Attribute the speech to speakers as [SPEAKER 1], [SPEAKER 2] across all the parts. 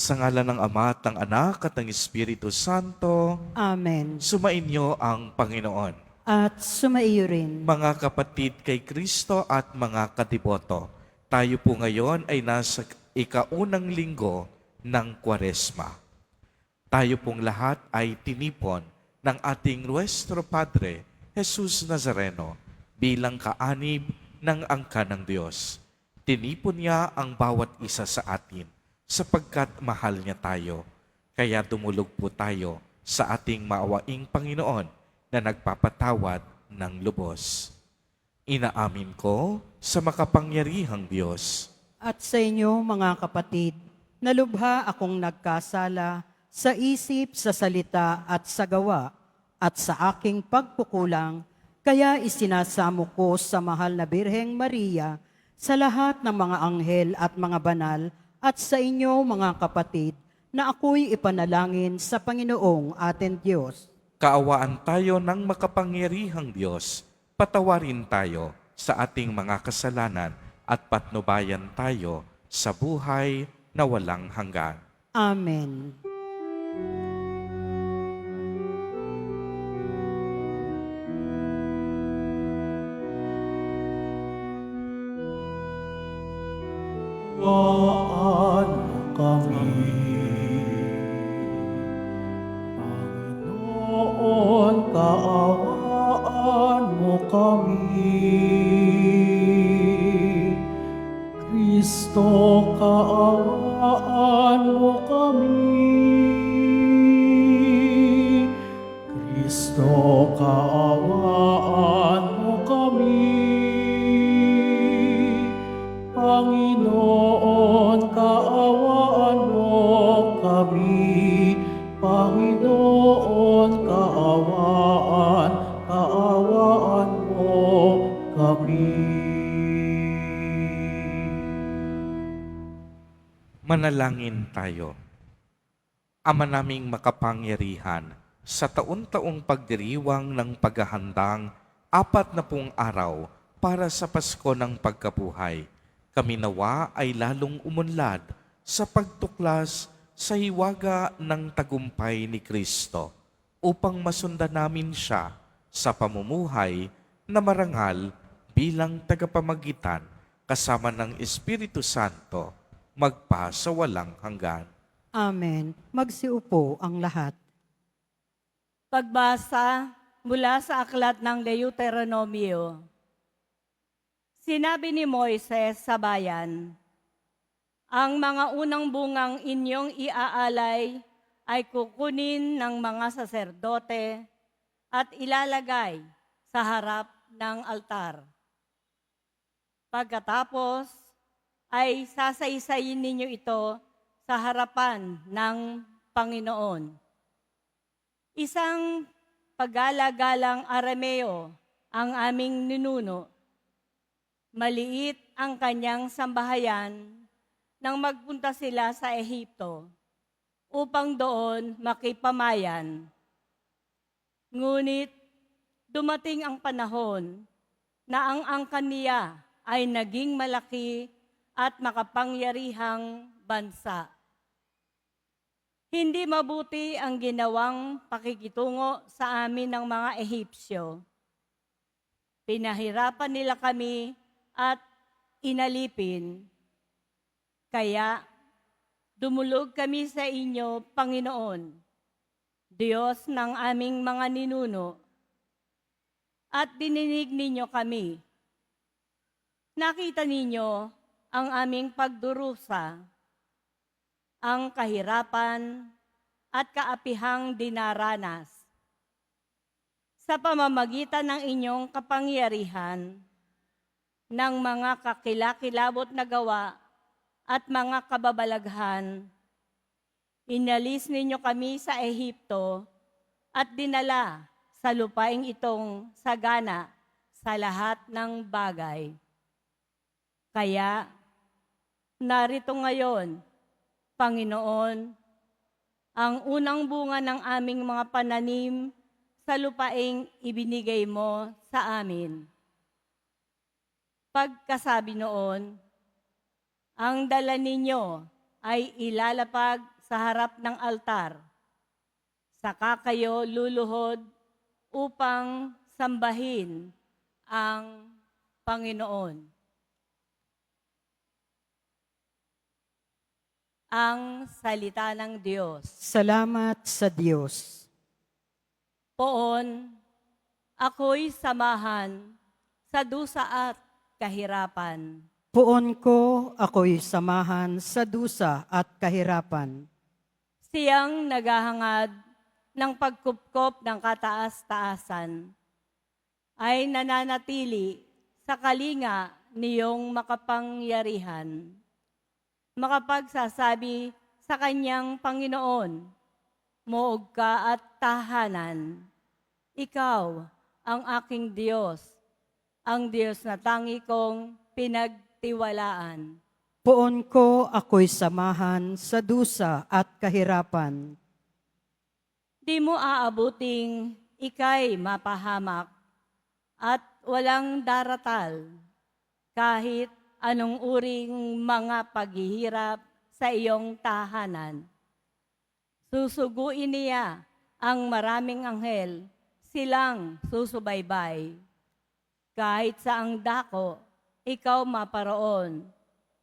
[SPEAKER 1] Sa ngalan ng Ama at ng Anak at ng Espiritu Santo,
[SPEAKER 2] Amen.
[SPEAKER 1] sumainyo ang Panginoon.
[SPEAKER 2] At sumaiyo rin.
[SPEAKER 1] Mga kapatid kay Kristo at mga katiboto, tayo po ngayon ay nasa ikaunang linggo ng Kwaresma. Tayo pong lahat ay tinipon ng ating Nuestro Padre, Jesus Nazareno, bilang kaanib ng angkan ng Diyos. Tinipon niya ang bawat isa sa atin sapagkat mahal niya tayo. Kaya dumulog po tayo sa ating maawaing Panginoon na nagpapatawad ng lubos. Inaamin ko sa makapangyarihang Diyos
[SPEAKER 2] At sa inyo, mga kapatid, nalubha akong nagkasala sa isip, sa salita at sa gawa, at sa aking pagkukulang, kaya isinasamo ko sa mahal na Birheng Maria, sa lahat ng mga anghel at mga banal, at sa inyo, mga kapatid, na ako'y ipanalangin sa Panginoong ating Diyos.
[SPEAKER 1] kaawaan tayo ng makapangyarihang Diyos, patawarin tayo sa ating mga kasalanan at patnubayan tayo sa buhay na walang hanggan.
[SPEAKER 2] Amen.
[SPEAKER 3] Kaawaan mo kami, Panginoon, kaawaan mo kami. Kristo, kaawaan mo kami. Kristo, kaawaan mo kami. Panginoon, kaawaan mo kami. Panginoon, kaawaan mo kami.
[SPEAKER 1] Manalangin tayo. Ama naming makapangyarihan, sa taon-taong pagdiriwang ng paghahandang 40 araw para sa Pasko ng Pagkabuhay, kami nawa ay lalong umunlad sa pagtuklas sa hiwaga ng tagumpay ni Kristo upang masundan namin siya sa pamumuhay na marangal bilang tagapamagitan kasama ng Espiritu Santo magpa sa walang hanggan.
[SPEAKER 2] Amen. Magsiupo ang lahat.
[SPEAKER 4] Pagbasa mula sa aklat ng Deuteronomio. Sinabi ni Moises sa bayan, ang mga unang bungang inyong iaalay ay kukunin ng mga saserdote at ilalagay sa harap ng altar. Pagkatapos ay sasaysayin ninyo ito sa harapan ng Panginoon. Isang paggalagalang Arameo ang aming ninuno. Maliit ang kanyang sambahayan nang magpunta sila sa Ehipto upang doon makipamayan. Ngunit dumating ang panahon na ang angkan niya ay naging malaki at makapangyarihang bansa. Hindi mabuti ang ginawang pakikitungo sa amin ng mga Ehipsyo. Pinahirapan nila kami at inalipin. Kaya dumulog kami sa inyo, Panginoon, Diyos ng aming mga ninuno, at dininig ninyo kami. Nakita ninyo ang aming pagdurusa, ang kahirapan at kaapihang dinaranas. Sa pamamagitan ng inyong kapangyarihan, ng mga kakilakilabot na gawa at mga kababalaghan, inalis ninyo kami sa Ehipto at dinala sa lupaing itong sagana sa lahat ng bagay. Kaya, narito ngayon, Panginoon, ang unang bunga ng aming mga pananim sa lupaing ibinigay mo sa amin. Pagkasabi noon, ang dala ninyo ay ilalapag sa harap ng altar. Saka kayo luluhod upang sambahin ang Panginoon. Ang salita ng Diyos.
[SPEAKER 2] Salamat sa Diyos.
[SPEAKER 4] Poon, ako'y samahan sa dusa at kahirapan.
[SPEAKER 2] Puon ko, ako'y samahan sa dusa at kahirapan.
[SPEAKER 4] Siyang naghahangad ng pagkupkop ng kataas-taasan ay nananatili sa kalinga niyong makapangyarihan. Makapagsasabi sa kanyang Panginoon, Moog ka at tahanan. Ikaw ang aking Diyos, ang Diyos na tangi kong pinagtiwalaan.
[SPEAKER 2] Puon ko, ako'y samahan sa dusa at kahirapan.
[SPEAKER 4] Di mo aabuting ika'y mapahamak at walang daratal kahit anong uring mga paghihirap sa iyong tahanan. Susuguin niya ang maraming anghel, silang susubaybay. Kahit saang dako, ikaw maparoon,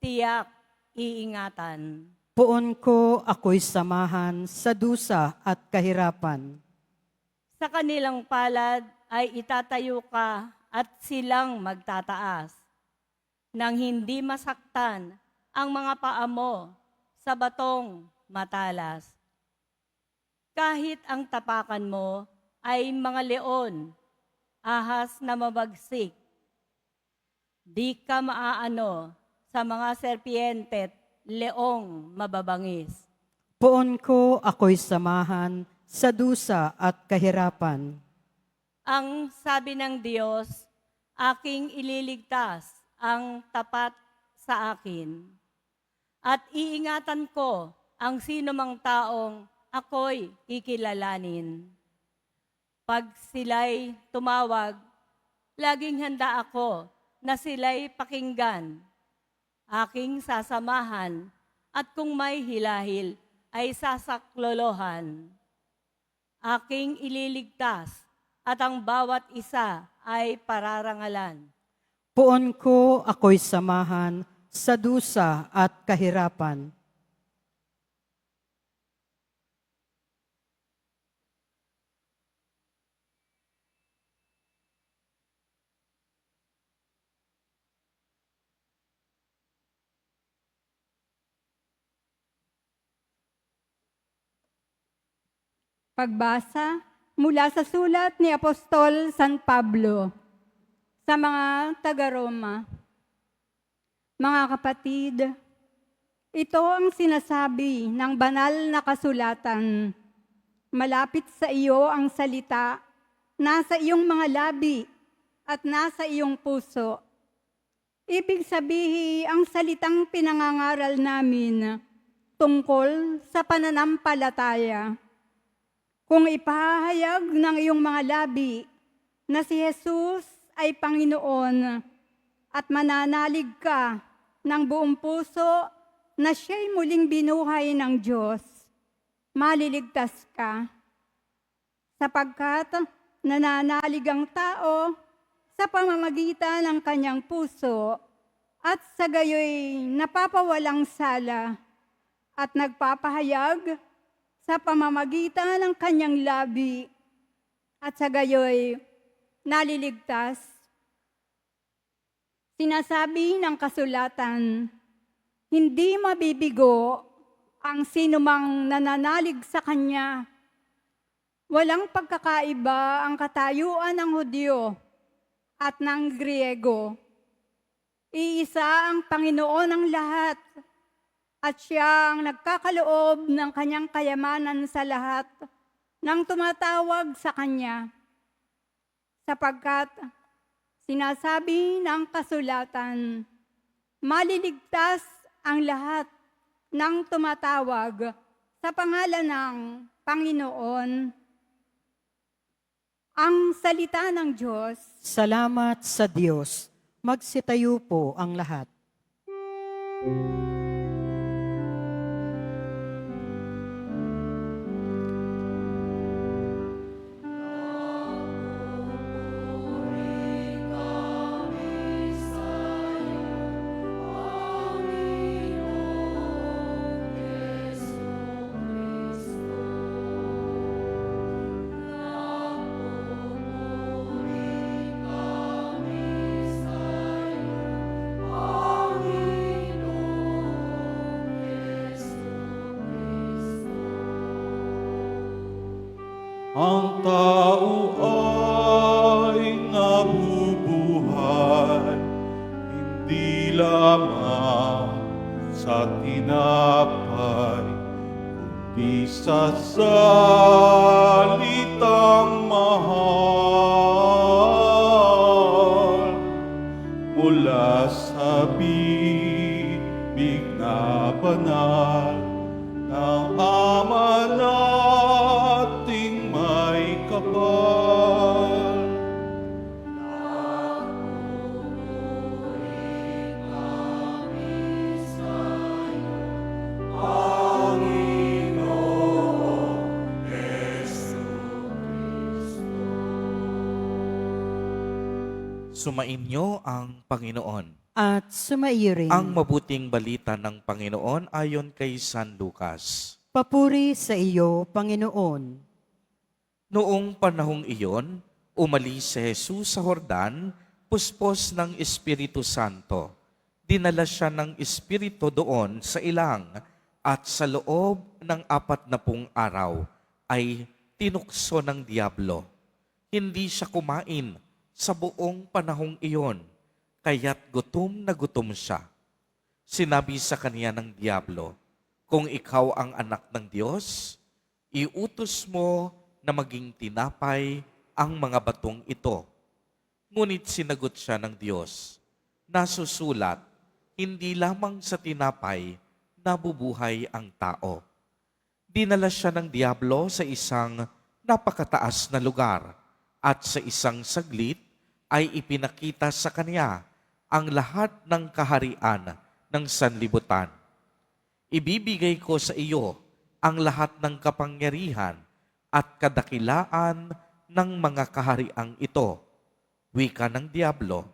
[SPEAKER 4] tiyak iingatan.
[SPEAKER 2] Puon ko, ako'y samahan sa dusa at kahirapan.
[SPEAKER 4] Sa kanilang palad ay itatayo ka at silang magtataas, nang hindi masaktan ang mga paa mo sa batong matalas. Kahit ang tapakan mo ay mga leon, ahas na mabagsik, di ka maaano sa mga serpiente, leong mababangis.
[SPEAKER 2] Puon ko, ako'y samahan sa dusa at kahirapan.
[SPEAKER 4] Ang sabi ng Diyos, aking ililigtas ang tapat sa akin. At iingatan ko ang sinumang taong ako'y kikilalanin. Pag sila'y tumawag, laging handa ako na sila'y pakinggan. Aking sasamahan at kung may hilahil ay sasaklolohan. Aking ililigtas at ang bawat isa ay pararangalan.
[SPEAKER 2] Puon ko, ako'y samahan sa dusa at kahirapan.
[SPEAKER 5] Pagbasa mula sa sulat ni Apostol San Pablo sa mga taga-Roma. Mga kapatid, ito ang sinasabi ng banal na kasulatan. Malapit sa iyo ang salita, nasa iyong mga labi at nasa iyong puso. Ibig sabihin ang salitang pinangangaral namin tungkol sa pananampalataya. Kung ipahayag ng iyong mga labi na si Jesus ay Panginoon at mananalig ka ng buong puso na siya'y muling binuhay ng Diyos, maliligtas ka. Sapagkat nananalig ang tao sa pamamagitan ng kanyang puso at sa gayoy napapawalang sala at nagpapahayag sa pamamagitan ng kanyang labi at sa gayoy naliligtas. Sinasabi ng kasulatan, hindi mabibigo ang sinumang nananalig sa kanya. Walang pagkakaiba ang katayuan ng Hudyo at ng Griego. Iisa ang Panginoon ng lahat at siya ang nagkakaloob ng kanyang kayamanan sa lahat ng tumatawag sa kanya. Sapagkat sinasabi ng kasulatan, maliligtas ang lahat ng tumatawag sa pangalan ng Panginoon. Ang salita ng Diyos.
[SPEAKER 2] Salamat sa Diyos. Magsitayo po ang lahat.
[SPEAKER 6] di lamang sa tinapay, kundi sa salitang mahal mula sa bibig na banal ng Ama nating may kapal.
[SPEAKER 1] Sumainyo ang Panginoon.
[SPEAKER 2] At sumaiyo rin.
[SPEAKER 1] Ang mabuting balita ng Panginoon ayon kay San Lucas.
[SPEAKER 2] Papuri sa iyo, Panginoon.
[SPEAKER 1] Noong panahong iyon, umalis si Jesus sa Hordan, puspos ng Espiritu Santo. Dinala siya ng Espiritu doon sa ilang at sa loob ng 40 araw ay tinukso ng diablo. Hindi siya kumain sa buong panahong iyon, kaya't gutom na gutom siya. Sinabi sa kanya ng diablo, kung ikaw ang anak ng Diyos, iutos mo na maging tinapay ang mga batong ito. Ngunit sinagot siya ng Diyos, nasusulat, hindi lamang sa tinapay nabubuhay ang tao. Dinala siya ng diablo sa isang napakataas na lugar at sa isang saglit ay ipinakita sa kanya ang lahat ng kaharian ng sanlibutan. Ibibigay ko sa iyo ang lahat ng kapangyarihan at kadakilaan ng mga kahariang ito. Wika ng diablo,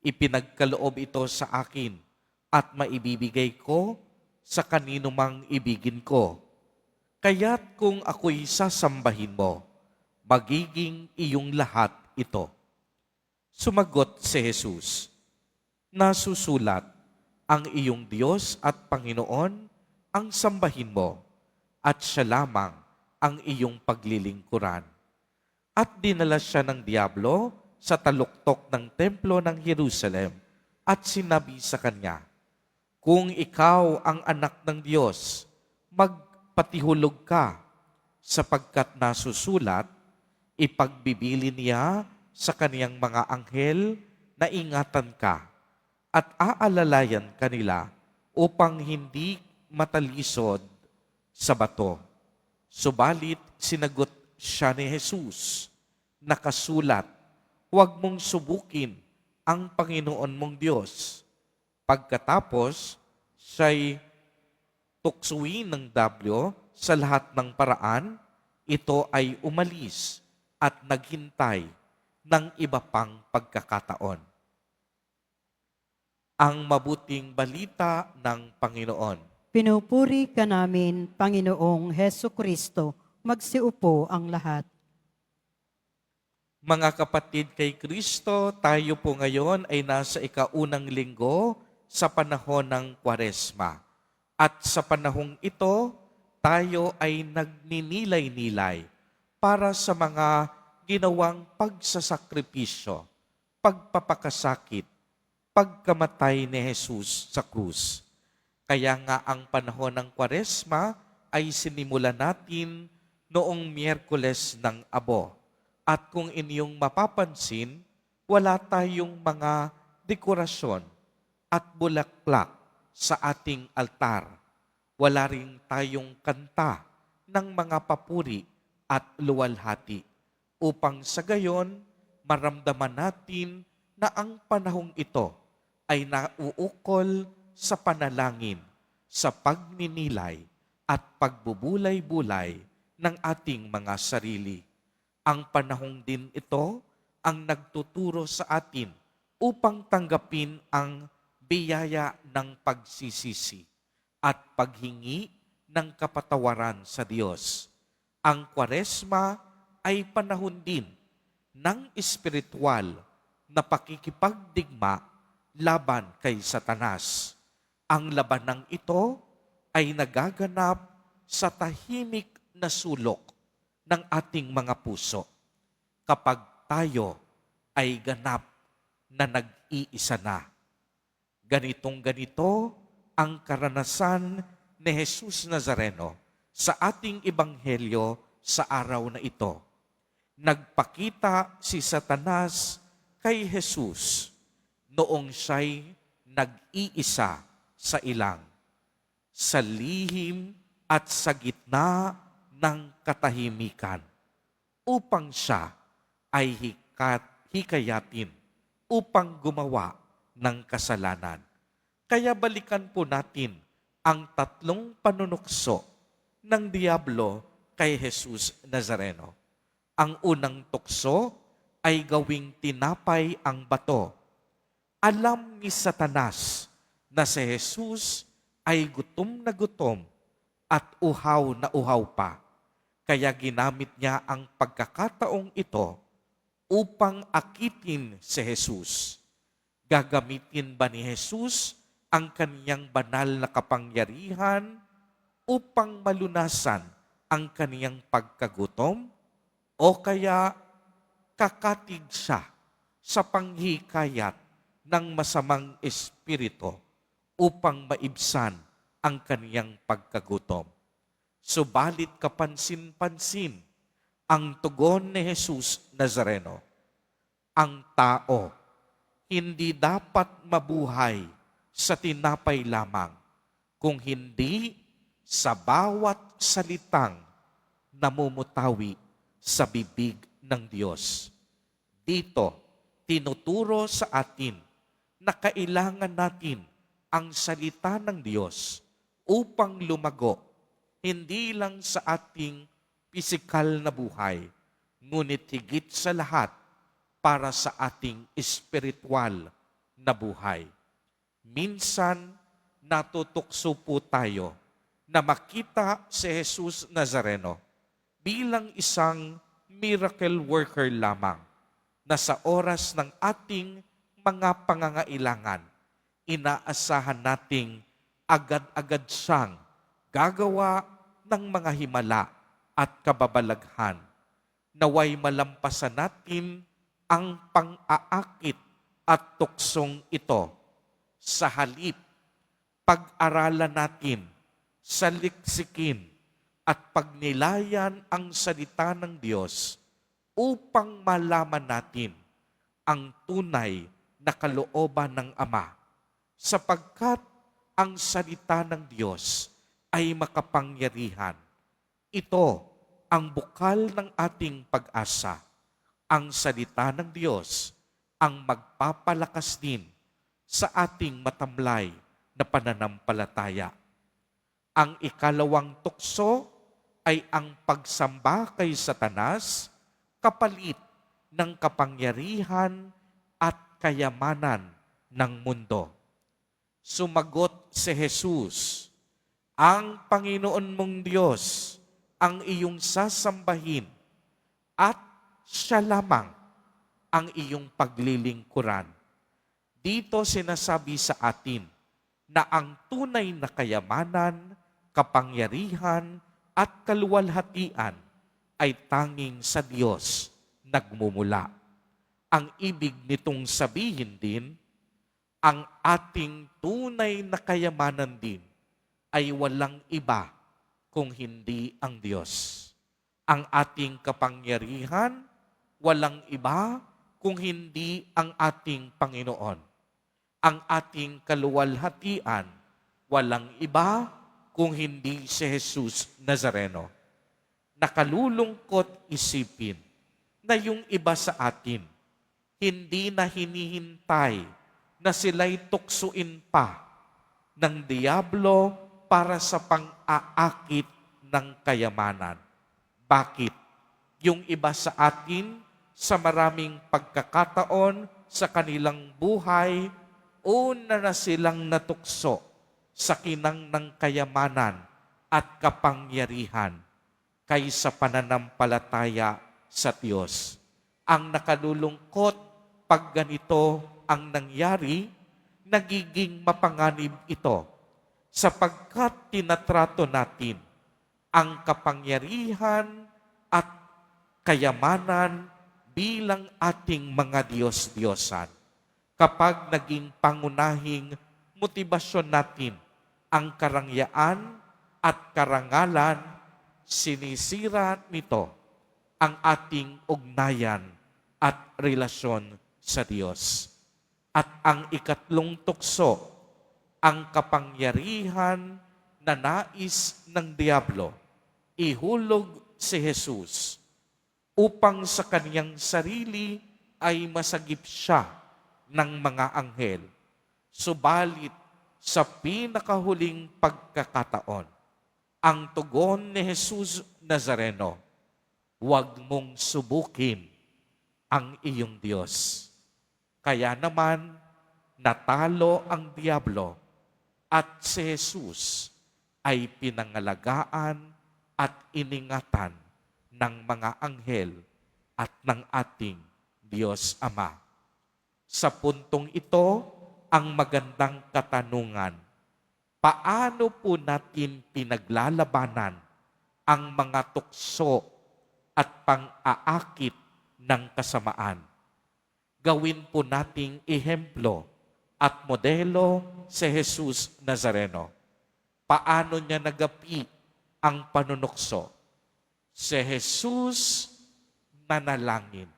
[SPEAKER 1] ipinagkaloob ito sa akin at maibibigay ko sa kanino mang ibigin ko. Kaya't kung ako'y sasambahin mo, magiging iyong lahat ito. Sumagot si Jesus, nasusulat, ang iyong Diyos at Panginoon ang sambahin mo, at siya lamang ang iyong paglilingkuran. At dinala siya ng diablo sa taluktok ng templo ng Jerusalem at sinabi sa kanya, kung ikaw ang anak ng Diyos, magpatihulog ka, sapagkat nasusulat, ipagbibili niya sa kaniyang mga anghel na ingatan ka at aalalayan kanila upang hindi matalisod sa bato. Subalit sinagot siya ni Jesus, nakasulat, huwag mong subukin ang Panginoon mong Diyos. Pagkatapos, siya'y tuksuin ng diablo sa lahat ng paraan, ito ay umalis at naghintay ng iba pang pagkakataon. Ang mabuting balita ng Panginoon.
[SPEAKER 2] Pinupuri ka namin, Panginoong Heso Kristo. Magsiupo ang lahat.
[SPEAKER 1] Mga kapatid kay Kristo, tayo po ngayon ay nasa ikaunang linggo sa panahon ng Kwaresma. At sa panahong ito, tayo ay nagninilay-nilay para sa mga ginawang pagsasakripisyo, pagpapakasakit, pagkamatay ni Jesus sa krus. Kaya nga ang panahon ng Kwaresma ay sinimula natin noong Miyerkules ng Abo. At kung inyong mapapansin, wala tayong mga dekorasyon at bulaklak sa ating altar. Wala rin tayong kanta ng mga papuri at luwalhati upang sa gayon maramdaman natin na ang panahong ito ay nauukol sa panalangin, sa pagninilay at pagbubulay-bulay ng ating mga sarili. Ang panahong din ito ang nagtuturo sa atin upang tanggapin ang biyaya ng pagsisisi at paghingi ng kapatawaran sa Diyos. Ang Kwaresma ay panahon din ng espiritual na pakikipagdigma laban kay Satanas. Ang labanang ito ay nagaganap sa tahimik na sulok ng ating mga puso kapag tayo ay ganap na nag-iisa na. Ganitong-ganito ang karanasan ni Jesus Nazareno sa ating ebanghelyo sa araw na ito. Nagpakita si Satanas kay Jesus noong siya'y nag-iisa sa ilang, sa lihim at sa gitna ng katahimikan, upang siya ay hikayatin upang gumawa ng kasalanan. Kaya balikan po natin ang tatlong panunukso ng Diablo kay Jesus Nazareno. Ang unang tukso ay gawing tinapay ang bato. Alam ni Satanas na si Jesus ay gutom na gutom at uhaw na uhaw pa. Kaya ginamit niya ang pagkakataong ito upang akitin si Jesus. Gagamitin ba ni Jesus ang kaniyang banal na kapangyarihan upang malunasan ang kaniyang pagkagutom? O kaya kakatig siya sa panghikayat ng masamang espiritu upang maibsan ang kaniyang pagkagutom? Subalit kapansin-pansin ang tugon ni Jesus Nazareno. Ang tao hindi dapat mabuhay sa tinapay lamang, kung hindi sa bawat salitang namumutawi sa bibig ng Diyos. Dito, tinuturo sa atin na kailangan natin ang salita ng Diyos upang lumago, hindi lang sa ating pisikal na buhay, ngunit higit sa lahat para sa ating espiritual na buhay. Minsan, natutukso po tayo na makita si Jesus Nazareno bilang isang miracle worker lamang na sa oras ng ating mga pangangailangan, inaasahan nating agad-agad siyang gagawa ng mga himala at kababalaghan. Naway malampasan natin ang pang-aakit at tuksong ito. Sa halip, pag-aralan natin, saliksikin at pagnilayan ang salita ng Diyos upang malaman natin ang tunay na kalooban ng Ama, sapagkat ang salita ng Diyos ay makapangyarihan. Ito ang bukal ng ating pag-asa. Ang salita ng Diyos ang magpapalakas din sa ating matamlay na pananampalataya. Ang ikalawang tukso ay ang pagsamba kay Satanas kapalit ng kapangyarihan at kayamanan ng mundo. Sumagot si Jesus, "Ang Panginoon mong Diyos ang iyong sasambahin at siya lamang ang iyong paglilingkuran." Dito sinasabi sa atin na ang tunay na kayamanan, kapangyarihan at kaluwalhatian ay tanging sa Diyos nagmumula. Ang ibig nitong sabihin din, ang ating tunay na kayamanan din ay walang iba kung hindi ang Diyos. Ang ating kapangyarihan, walang iba kung hindi ang ating Panginoon. Ang ating kaluwalhatian, walang iba kung hindi si Jesus Nazareno. Nakalulungkot isipin na yung iba sa atin, hindi na hinihintay na sila'y tuksuin pa ng Diablo para sa pang-aakit ng kayamanan. Bakit? Yung iba sa atin, sa maraming pagkakataon sa kanilang buhay, una na silang natukso sa kinang ng kayamanan at kapangyarihan kaysa pananampalataya sa Diyos. Ang nakalulungkot, pag ganito ang nangyari, nagiging mapanganib ito sapagkat tinatrato natin ang kapangyarihan at kayamanan bilang ating mga Diyos-Diyosan. Kapag naging pangunahing motibasyon natin ang karangyaan at karangalan, sinisira nito ang ating ugnayan at relasyon sa Diyos. At ang ikatlong tukso, ang kapangyarihan na nais ng diablo, ihulog si Jesus upang sa kaniyang sarili ay masagip siya ng mga anghel. Subalit sa pinakahuling pagkakataon, ang tugon ni Jesus Nazareno, huwag mong subukin ang iyong Diyos. Kaya naman, natalo ang diablo at si Jesus ay pinangalagaan at iningatan ng mga anghel at ng ating Diyos Ama. Sa puntong ito, ang magandang katanungan, paano po natin pinaglalabanan ang mga tukso at pang-aakit ng kasamaan? Gawin po nating ehemplo at modelo si Jesus Nazareno. Paano niya nagapi ang panunukso? Si Jesus nanalangin.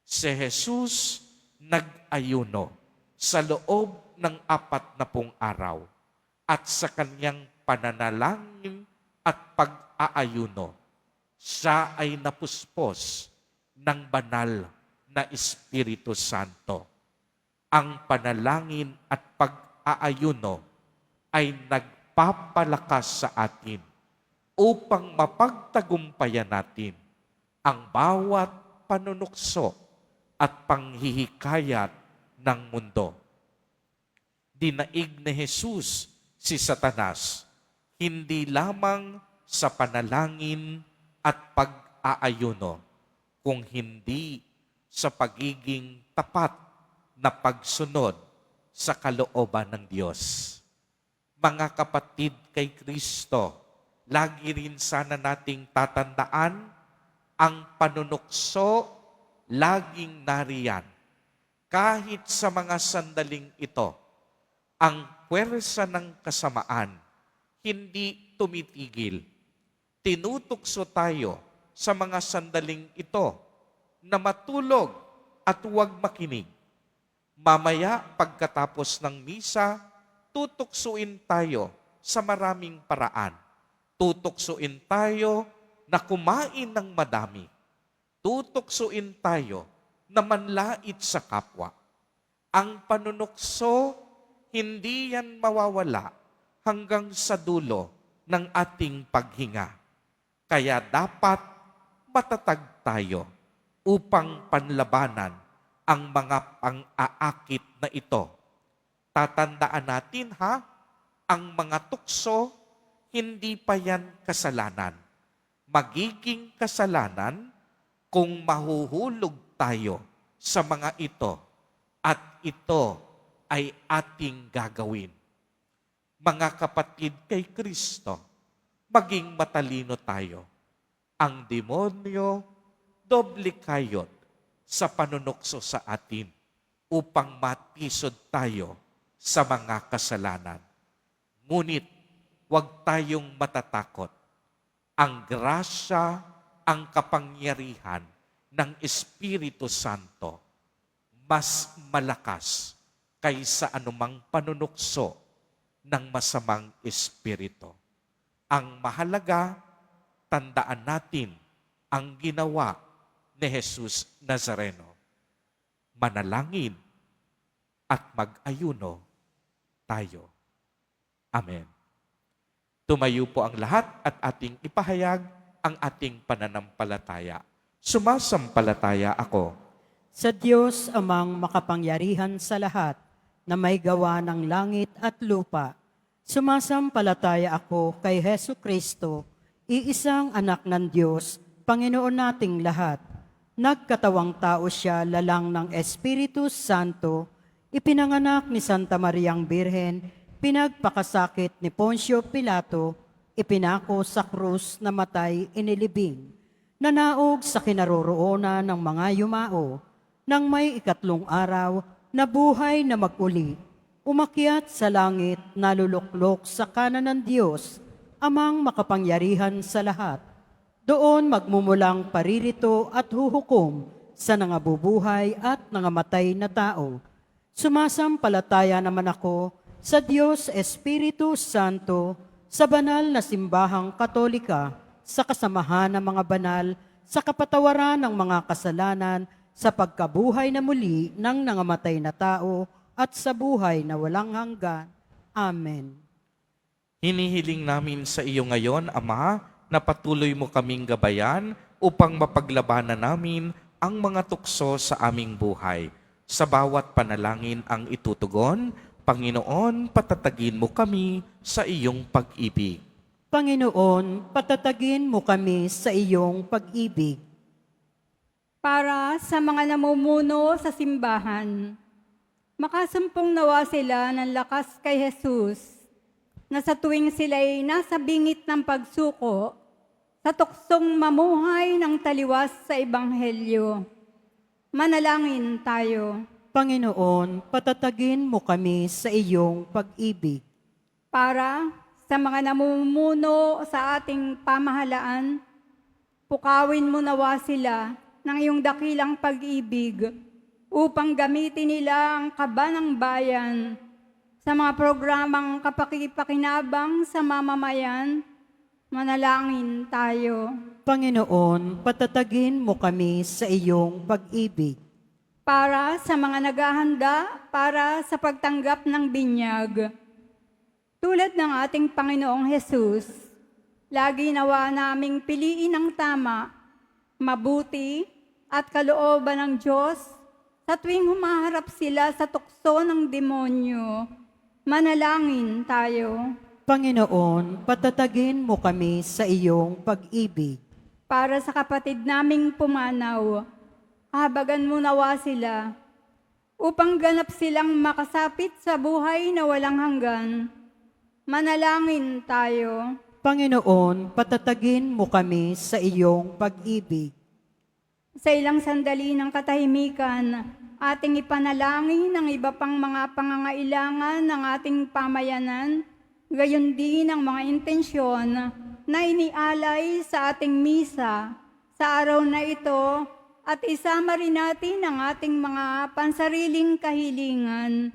[SPEAKER 1] Si Jesus nag-ayuno sa loob ng 40 araw. At sa kanyang pananalangin at pag-aayuno, siya ay napuspos ng banal na Espiritu Santo. Ang panalangin at pag-aayuno ay nagpapalakas sa atin upang mapagtagumpayan natin ang bawat panunukso at panghihikayat ng mundo. Dinaig ni Jesus si Satanas, hindi lamang sa panalangin at pag-aayuno, kung hindi sa pagiging tapat na pagsunod sa kalooban ng Diyos. Mga kapatid kay Kristo, lagi rin sana nating tatandaan ang panunukso laging nariyan. Kahit sa mga sandaling ito, ang puwersa ng kasamaan hindi tumitigil. Tinutukso tayo sa mga sandaling ito na matulog at huwag makinig. Mamaya pagkatapos ng misa, tutuksuin tayo sa maraming paraan. Tutuksuin tayo na kumain ng madami. Tutuksuin tayo na manlait sa kapwa. Ang panunukso, hindi yan mawawala hanggang sa dulo ng ating paghinga. Kaya dapat matatag tayo upang panlabanan ang mga pang-aakit na ito. Tatandaan natin ang mga tukso, hindi pa yan kasalanan. Magiging kasalanan kung mahuhulog tayo sa mga ito at ito ay ating gagawin. Mga kapatid kay Kristo, maging matalino tayo. Ang demonyo, doble kayod sa panunukso sa atin upang matisod tayo sa mga kasalanan. Ngunit, huwag tayong matatakot. Ang grasya, ang kapangyarihan ng Espiritu Santo mas malakas kaysa anumang panunukso ng masamang espiritu. Ang mahalaga, tandaan natin ang ginawa ni Jesus Nazareno. Manalangin at mag-ayuno tayo. Amen. Tumayo po ang lahat at ating ipahayag ang ating pananampalataya. Sumasampalataya ako
[SPEAKER 2] Sa Diyos amang makapangyarihan sa lahat, na may gawa ng langit at lupa. Sumasampalataya ako kay Hesu Kristo, iisang anak ng Diyos, Panginoon nating lahat. Nagkatawang tao siya lalang ng Espiritu Santo, ipinanganak ni Santa Mariang Birhen, pinagpakasakit ni Poncio Pilato, ipinako sa krus, namatay, inilibing, nanaog sa kinaroroonan ng mga yumao, nang may 3 araw, nabuhay na maguli, umakyat sa langit, naluluklok sa kanan ng Diyos, amang makapangyarihan sa lahat. Doon magmumulang paririto at huhukom sa nangabubuhay at nangamatay na tao. Sumasampalataya naman ako sa Diyos Espiritu Santo, sa banal na simbahang katolika, sa kasamahan ng mga banal, sa kapatawaran ng mga kasalanan, sa pagkabuhay na muli ng nangamatay na tao, at sa buhay na walang hanggan. Amen.
[SPEAKER 1] Hinihiling namin sa iyo ngayon, Ama, na patuloy mo kaming gabayan upang mapaglabanan namin ang mga tukso sa aming buhay. Sa bawat panalangin ang itutugon, Panginoon, patatagin mo kami sa iyong pag-ibig.
[SPEAKER 2] Panginoon, patatagin mo kami sa iyong pag-ibig.
[SPEAKER 5] Para sa mga namumuno sa simbahan, makasumpong nawa sila ng lakas kay Jesus, na sa tuwing sila'y nasa bingit ng pagsuko, sa tuksong mamuhay ng taliwas sa Ebanghelyo. Manalangin tayo.
[SPEAKER 2] Panginoon, patatagin mo kami sa iyong pag-ibig.
[SPEAKER 5] Para sa mga namumuno sa ating pamahalaan, pukawin mo nawa sila ng iyong dakilang pag-ibig upang gamitin nila ang kaba ng bayan sa mga programang kapakipakinabang sa mamamayan. Manalangin tayo.
[SPEAKER 2] Panginoon, patatagin mo kami sa iyong pag-ibig.
[SPEAKER 5] Para sa mga naghahanda para sa pagtanggap ng binyag, tulad ng ating Panginoong Hesus, lagi nawa naming piliin ang tama, mabuti at kalooban ng Diyos sa tuwing humaharap sila sa tukso ng demonyo. Manalangin tayo.
[SPEAKER 2] Panginoon, patatagin mo kami sa iyong pag-ibig.
[SPEAKER 5] Para sa kapatid naming pumanaw, habagan mo nawa sila upang ganap silang makasapit sa buhay na walang hanggan. Manalangin tayo.
[SPEAKER 2] Panginoon, patatagin mo kami sa iyong pag-ibig.
[SPEAKER 5] Sa ilang sandali ng katahimikan, ating ipanalangin ang iba pang mga pangangailangan ng ating pamayanan, gayon din ang mga intensyon na inialay sa ating misa sa araw na ito, at isama rin natin ang ating mga pansariling kahilingan.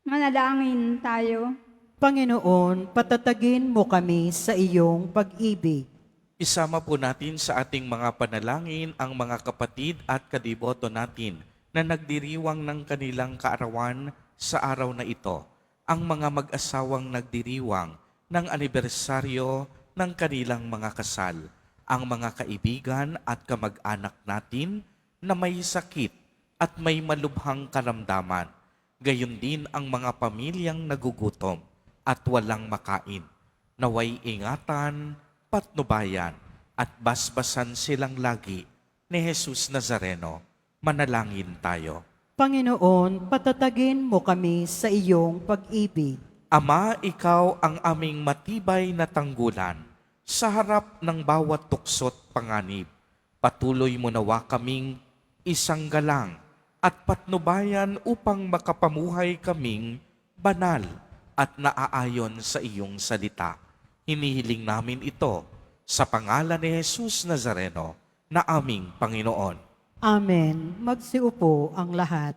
[SPEAKER 5] Manalangin tayo.
[SPEAKER 2] Panginoon, patatagin mo kami sa iyong pag-ibig.
[SPEAKER 1] Isama po natin sa ating mga panalangin ang mga kapatid at kadiboto natin na nagdiriwang ng kanilang kaarawan sa araw na ito. Ang mga mag-asawang nagdiriwang ng anibersaryo ng kanilang mga kasal. Ang mga kaibigan at kamag-anak natin na may sakit at may malubhang karamdaman. Gayon din ang mga pamilyang nagugutom at walang makain. Naway ingatan, patnubayan at basbasan silang lagi ni Jesus Nazareno. Manalangin tayo.
[SPEAKER 2] Panginoon, patatagin mo kami sa iyong pag-ibig.
[SPEAKER 1] Ama, ikaw ang aming matibay na tanggulan sa harap ng bawat tukso't panganib. Patuloy mo nawa kaming isang galang at patnubayan upang makapamuhay kaming banal at naaayon sa iyong salita. Hinihiling namin ito sa pangalan ni Jesus Nazareno na aming Panginoon.
[SPEAKER 2] Amen. Magsiupo ang lahat.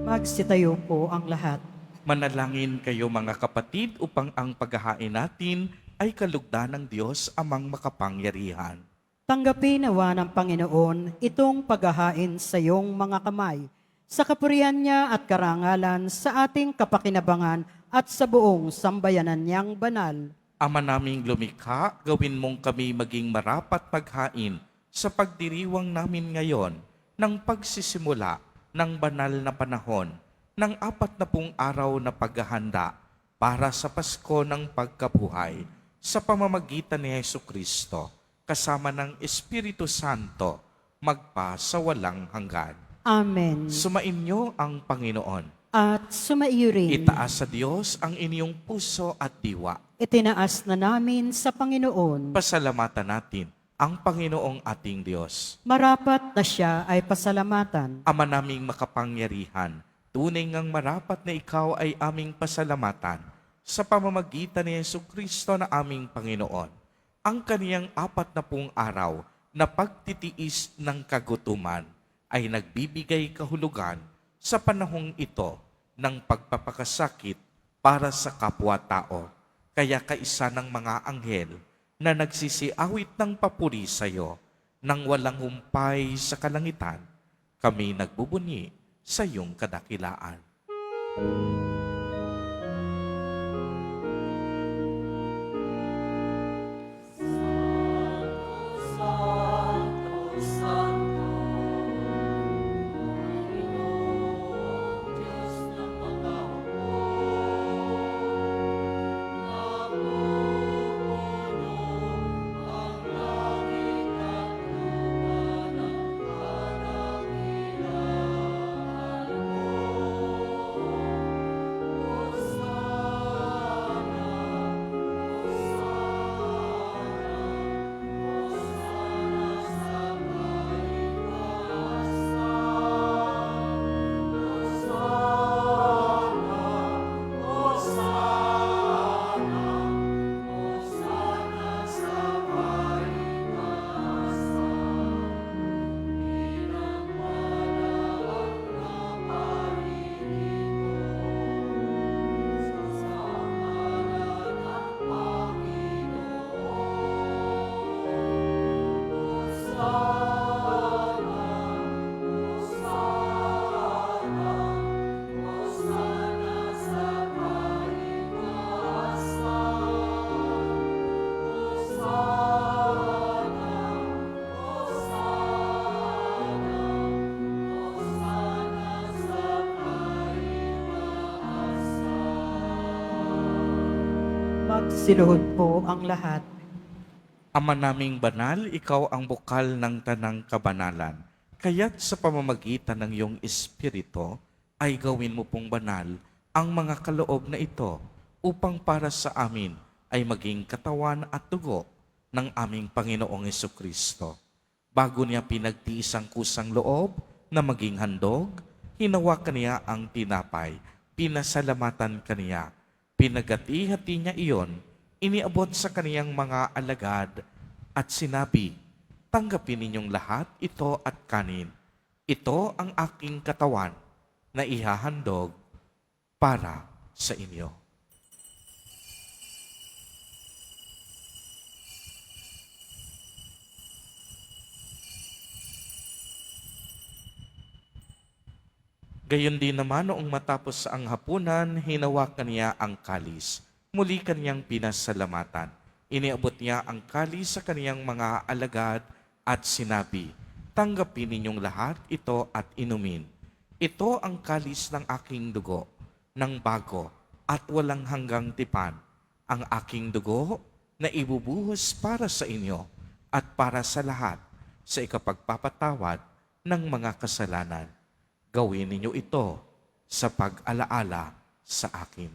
[SPEAKER 2] Magsitayo po ang lahat.
[SPEAKER 1] Manalangin kayo mga kapatid upang ang paghahain natin ay kalugdan ng Diyos amang makapangyarihan.
[SPEAKER 2] Tanggapin nawa ng Panginoon itong paghahain sa iyong mga kamay, sa kapurihan niya at karangalan sa ating kapakinabangan at sa buong sambayanan niyang banal.
[SPEAKER 1] Ama naming lumikha, gawin mong kami maging marapat maghain sa pagdiriwang namin ngayon ng pagsisimula ng banal na panahon ng 40 araw na paghahanda para sa Pasko ng pagkabuhay sa pamamagitan ni Jesucristo kasama ng Espiritu Santo magpa sa walang hanggan.
[SPEAKER 2] Amen.
[SPEAKER 1] Sumainyo ang Panginoon.
[SPEAKER 2] At sumaiyo rin.
[SPEAKER 1] Itaas sa Diyos ang inyong puso at diwa.
[SPEAKER 2] Itinaas na namin sa Panginoon.
[SPEAKER 1] Pasalamatan natin ang Panginoong ating Diyos.
[SPEAKER 2] Marapat na siya ay pasalamatan.
[SPEAKER 1] Ama naming makapangyarihan, tunay ngang marapat na ikaw ay aming pasalamatan sa pamamagitan ni Jesucristo na aming Panginoon. Ang kaniyang 40 araw na pagtitiis ng kagutuman ay nagbibigay kahulugan sa panahong ito ng pagpapakasakit para sa kapwa-tao. Kaya kaisa ng mga anghel na nagsisiawit ng papuri sa iyo nang walang humpay sa kalangitan, kami nagbubunyi sa iyong kadakilaan.
[SPEAKER 2] Magsiluhod po ang lahat.
[SPEAKER 1] Ama naming banal, ikaw ang bukal ng tanang kabanalan. Kaya't sa pamamagitan ng iyong Espiritu, ay gawin mo pong banal ang mga kaloob na ito upang para sa amin ay maging katawan at dugo ng aming Panginoong Jesucristo. Bago niya pinagtiis ang kusang loob na maging handog, hinawakan niya ang tinapay, pinasalamatan kaniya, pinagati-hati niya iyon, iniabot sa kaniyang mga alagad at sinabi, tanggapin ninyong lahat ito at kanin. Ito ang aking katawan na ihahandog para sa inyo. Gayon din naman noong matapos ang hapunan, hinawakan niya ang kalis. Muli kaniyang pinasalamatan. Iniabot niya ang kalis sa kaniyang mga alagad at sinabi, tanggapin ninyong lahat ito at inumin. Ito ang kalis ng aking dugo, ng bago at walang hanggang tipan. Ang aking dugo na ibubuhos para sa inyo at para sa lahat sa ikapagpapatawad ng mga kasalanan. Gawin ninyo ito sa pag-alaala sa akin.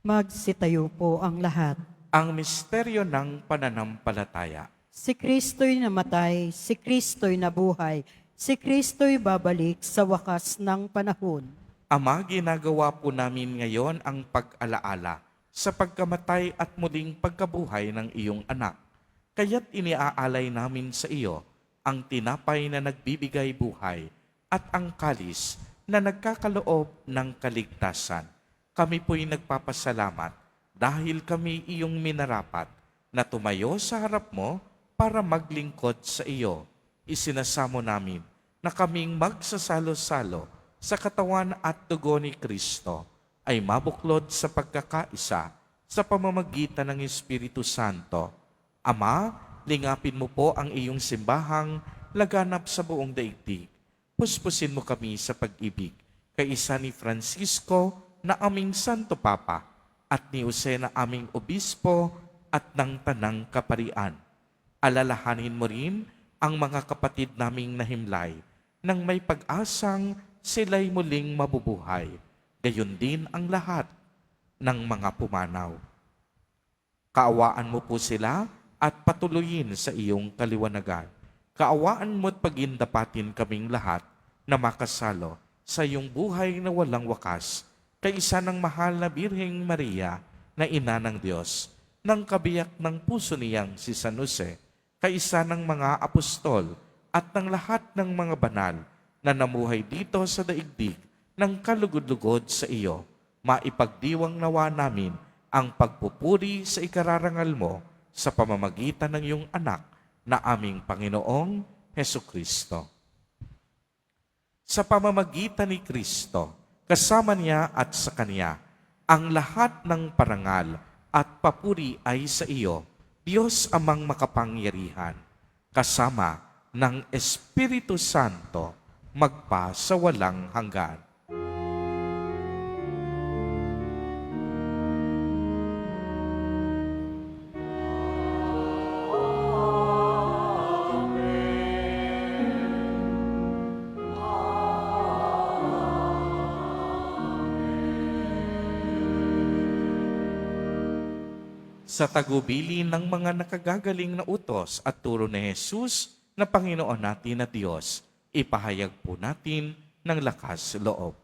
[SPEAKER 2] Magsitayo po ang lahat.
[SPEAKER 1] Ang misteryo ng pananampalataya.
[SPEAKER 2] Si Kristo'y namatay, si Kristo'y nabuhay, si Kristo'y babalik sa wakas ng panahon.
[SPEAKER 1] Ama, ginagawa po namin ngayon ang pag-alaala sa pagkamatay at muling pagkabuhay ng iyong anak. Kaya't iniaalay namin sa iyo ang tinapay na nagbibigay buhay at ang kalis na nagkakaloob ng kaligtasan. Kami po'y nagpapasalamat dahil kami iyong minarapat na tumayo sa harap mo para maglingkod sa iyo. Isinasamo namin na kaming magsasalo-salo sa katawan at dugo ni Kristo ay mabuklod sa pagkakaisa sa pamamagitan ng Espiritu Santo. Ama, lingapin mo po ang iyong simbahang laganap sa buong daigdig. Puspusin mo kami sa pag-ibig kay isa ni Francisco na aming Santo Papa at ni Jose na aming Obispo at ng Tanang Kaparian. Alalahanin mo rin ang mga kapatid naming nahimlay nang may pag-asang sila'y muling mabubuhay. Gayon din ang lahat ng mga pumanaw. Kaawaan mo po sila at patuloyin sa iyong kaliwanagan. Kaawaan mo't pagindapatin kaming lahat na makasalo sa iyong buhay na walang wakas, kaisa ng mahal na Birheng Maria na Ina ng Diyos, ng kabiyak ng puso niyang si San Jose, kaisa ng mga apostol at ng lahat ng mga banal na namuhay dito sa daigdig ng kalugod-lugod sa iyo. Maipagdiwang nawa namin ang pagpupuri sa ikararangal mo sa pamamagitan ng iyong anak na aming Panginoong Hesukristo. Sa pamamagitan ni Kristo, kasama niya at sa Kanya, ang lahat ng parangal at papuri ay sa iyo, Diyos amang makapangyarihan, kasama ng Espiritu Santo, magpa sa walang hanggan. Sa tagubili ng mga nakagagaling na utos at turo ni Jesus na Panginoon natin na Diyos, ipahayag po natin ng lakas loob.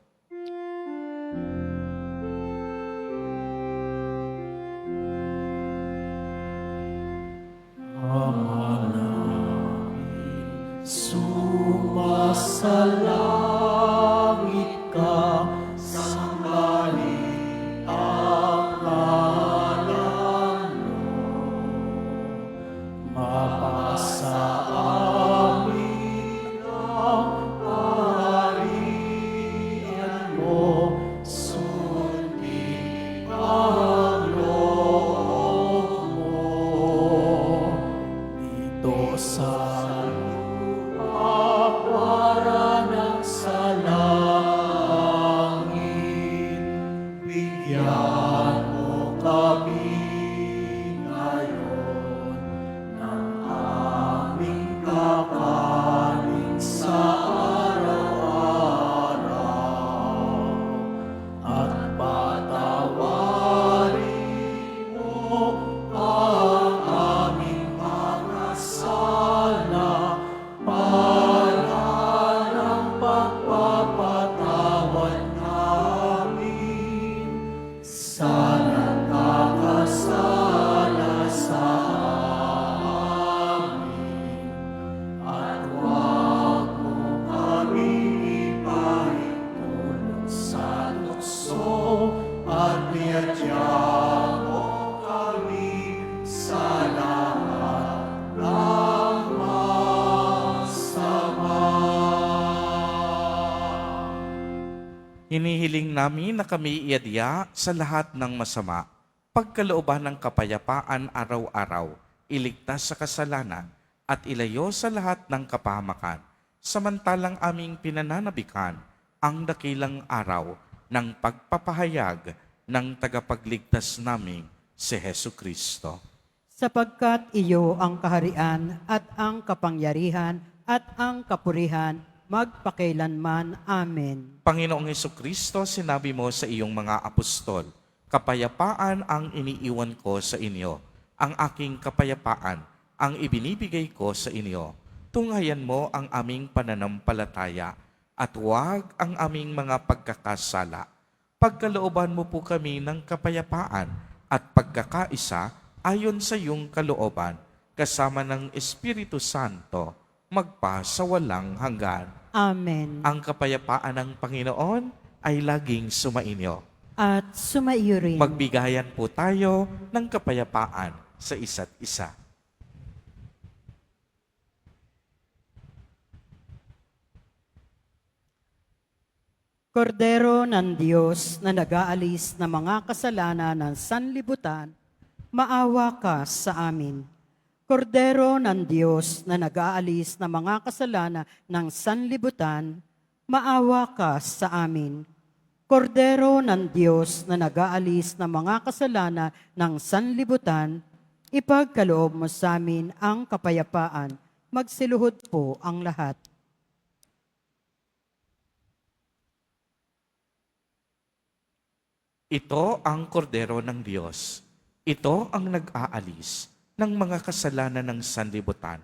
[SPEAKER 3] Ama namin, sumasalangit ka, sambahin ang ngalan mo. Mapasa amin ang kaharian mo, sundin ang loob mo. Dito sa lupa para ng sa langit, bigyan mo kami ngayon ng aming kakanin sa araw-araw, at patawarin mo ang aming mga sala para ng pagpapatawad namin sa nakakasala sa amin. At huwag mo kami ipahintulot sa tukso, at biyadyan mo kami sa lahat ng masama.
[SPEAKER 1] Hinihiling namin na kami iadya sa lahat ng masama, pagkalooban ng kapayapaan araw-araw, iligtas sa kasalanan, at ilayo sa lahat ng kapahamakan, samantalang aming pinananabikan ang dakilang araw ng pagpapahayag ng tagapagligtas naming si Hesu Kristo.
[SPEAKER 2] Sapagkat iyo ang kaharian at ang kapangyarihan at ang kapurihan magpakailanman. Amen.
[SPEAKER 1] Panginoong Hesukristo, sinabi mo sa iyong mga apostol, kapayapaan ang iniiwan ko sa inyo, ang aking kapayapaan ang ibinibigay ko sa inyo. Tunghayan mo ang aming pananampalataya at huwag ang aming mga pagkakasala. Pagkalooban mo po kami ng kapayapaan at pagkakaisa ayon sa iyong kalooban, kasama ng Espiritu Santo, magpa sa walang hanggan.
[SPEAKER 2] Amen.
[SPEAKER 1] Ang kapayapaan ng Panginoon ay laging sumainyo.
[SPEAKER 2] At sumaiyo rin.
[SPEAKER 1] Magbigayan po tayo ng kapayapaan sa isa't isa.
[SPEAKER 2] Kordero ng Diyos na nag-aalis ng mga kasalanan ng sanlibutan, maawa ka sa amin. Kordero ng Diyos na nag-aalis ng mga kasalanan ng sanlibutan, maawa ka sa amin. Kordero ng Diyos na nag-aalis ng mga kasalanan ng sanlibutan, ipagkaloob mo sa amin ang kapayapaan. Magsiluhod po ang lahat.
[SPEAKER 1] Ito ang kordero ng Diyos. Ito ang nag-aalis ng mga kasalanan ng sanlibutan.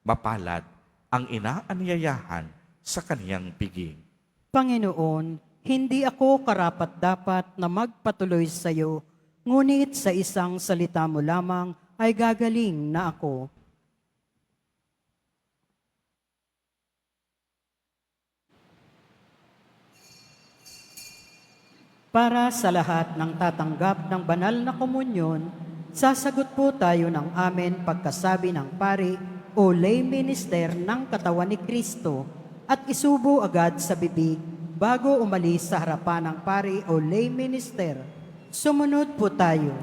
[SPEAKER 1] Mapalad ang inaanyayahan sa kaniyang piging.
[SPEAKER 2] Panginoon, hindi ako karapat-dapat na magpatuloy sa iyo, ngunit sa isang salita mo lamang ay gagaling na ako. Para sa lahat ng tatanggap ng banal na komunyon, sasagot po tayo ng amen pagkasabi ng pari o lay minister ng katawan ni Kristo at isubo agad sa bibig bago umalis sa harapan ng pari o lay minister. Sumunod po tayo.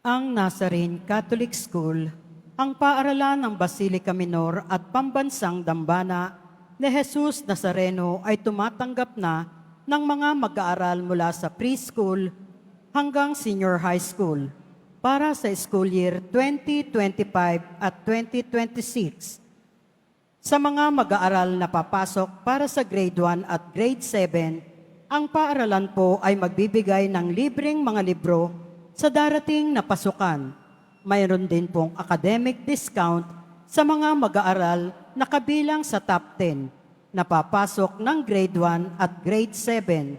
[SPEAKER 2] ang Nazarene Catholic School, ang paaralan ng Basilica Minor at Pambansang Dambana ni Jesus Nazareno ay tumatanggap na ng mga mag-aaral mula sa preschool hanggang senior high school para sa school year 2025 at 2026. Sa mga mag-aaral na papasok para sa grade 1 at grade 7, ang paaralan po ay magbibigay ng libreng mga libro sa darating na pasukan. Mayroon din pong academic discount sa mga mag-aaral na kabilang sa top 10 na papasok ng grade 1 at grade 7.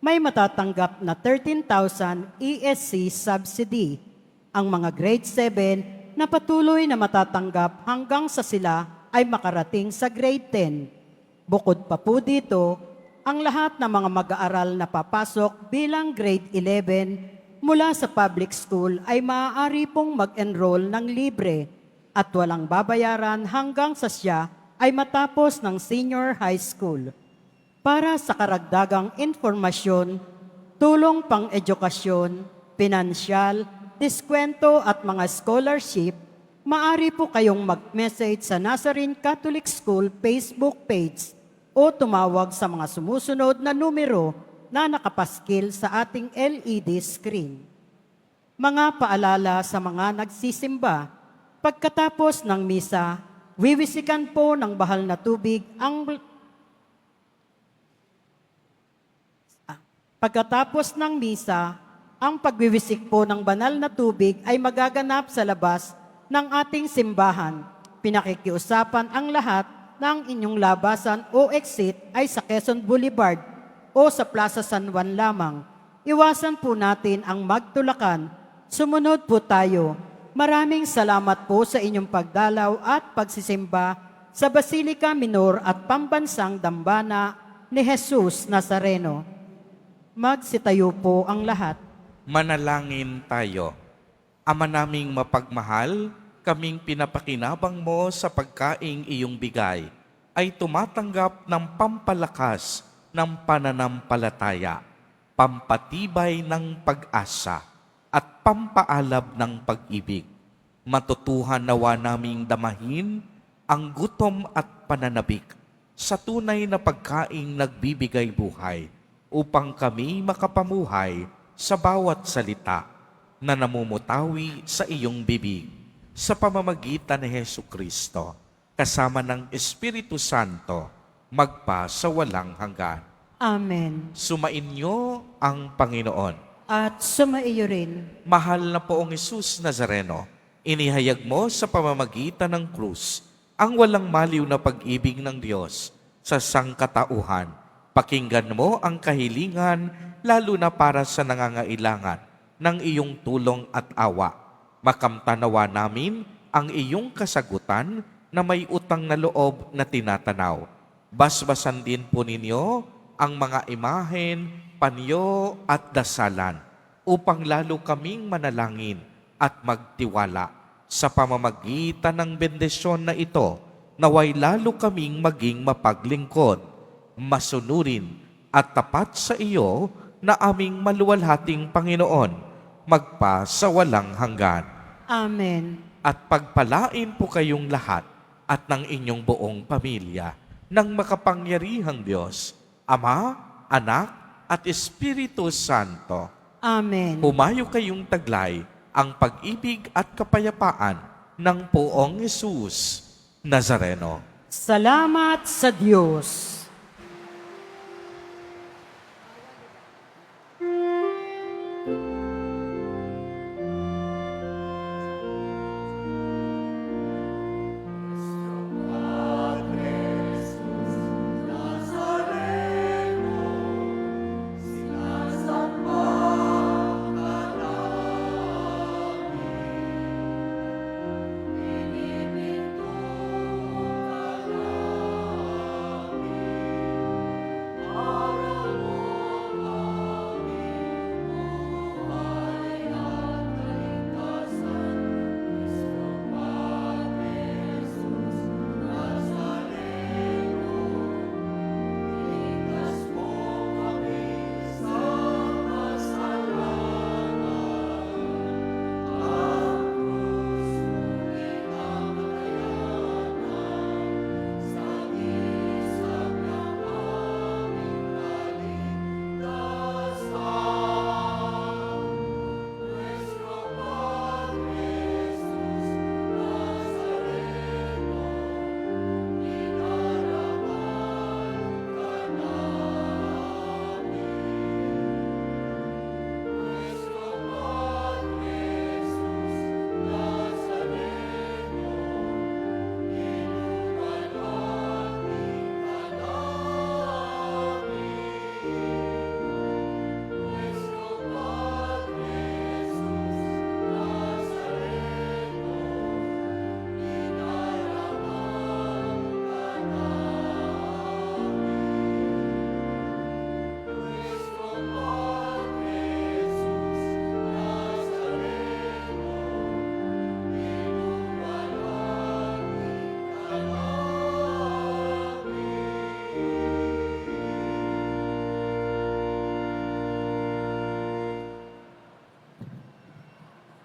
[SPEAKER 2] May matatanggap na 13,000 ESC subsidy. Ang mga grade 7 na patuloy na matatanggap hanggang sa sila ay makarating sa grade 10. Bukod pa po dito, ang lahat ng mga mag-aaral na papasok bilang grade 11 mula sa public school ay maaari pong mag-enroll ng libre at walang babayaran hanggang sa siya ay matapos ng senior high school. Para sa karagdagang informasyon, tulong pang-edukasyon, pinansyal, diskwento at mga scholarship, maaari po kayong mag-message sa Nazarene Catholic School Facebook page o tumawag sa mga sumusunod na numero na nakapaskil sa ating LED screen. Mga paalala sa mga nagsisimba, pagkatapos ng misa, wiwisikan po ng bahal na tubig ang Pagkatapos ng misa, ang pagwiwisik po ng banal na tubig ay magaganap sa labas ng ating simbahan. Pinakikiusapan ang lahat ng inyong labasan o exit ay sa Quezon Boulevard o sa Plaza San Juan lamang. Iwasan po natin ang magtulakan. Sumunod po tayo. Maraming salamat po sa inyong pagdalaw at pagsisimba sa Basilica Minor at Pambansang Dambana ni Jesus Nazareno. Magsitayo po ang lahat.
[SPEAKER 1] Manalangin tayo. Ama naming mapagmahal, kaming pinapakinabang mo sa pagkaing iyong bigay ay tumatanggap ng pampalakas ng pananampalataya, pampatibay ng pag-asa, at pampaalab ng pag-ibig. Matutuhan nawa naming damahin ang gutom at pananabik sa tunay na pagkaing nagbibigay buhay upang kami makapamuhay sa bawat salita na namumutawi sa iyong bibig sa pamamagitan ni Hesukristo kasama ng Espiritu Santo magpa sa walang hanggan.
[SPEAKER 2] Amen.
[SPEAKER 1] Sumainyo ang Panginoon.
[SPEAKER 2] At sumaiyo rin.
[SPEAKER 1] Mahal na poong Jesus Nazareno, inihayag mo sa pamamagitan ng krus ang walang maliw na pag-ibig ng Diyos sa sangkatauhan. Pakinggan mo ang kahilingan lalo na para sa nangangailangan ng iyong tulong at awa. Makamtanawa namin ang iyong kasagutan na may utang na loob na tinatanaw. Basbasan din po ninyo ang mga imahen, panyo at dasalan upang lalo kaming manalangin at magtiwala. Sa pamamagitan ng bendisyon na ito, naway lalo kaming maging mapaglingkod, masunurin at tapat sa iyo na aming maluwalhating Panginoon, magpa sa walang hanggan.
[SPEAKER 2] Amen.
[SPEAKER 1] At pagpalain po kayong lahat at ng inyong buong pamilya ng makapangyarihang Diyos, Ama, Anak, at Espiritu Santo.
[SPEAKER 2] Amen.
[SPEAKER 1] Humayo kayong taglay ang pag-ibig at kapayapaan ng poong Jesus Nazareno.
[SPEAKER 2] Salamat sa Diyos.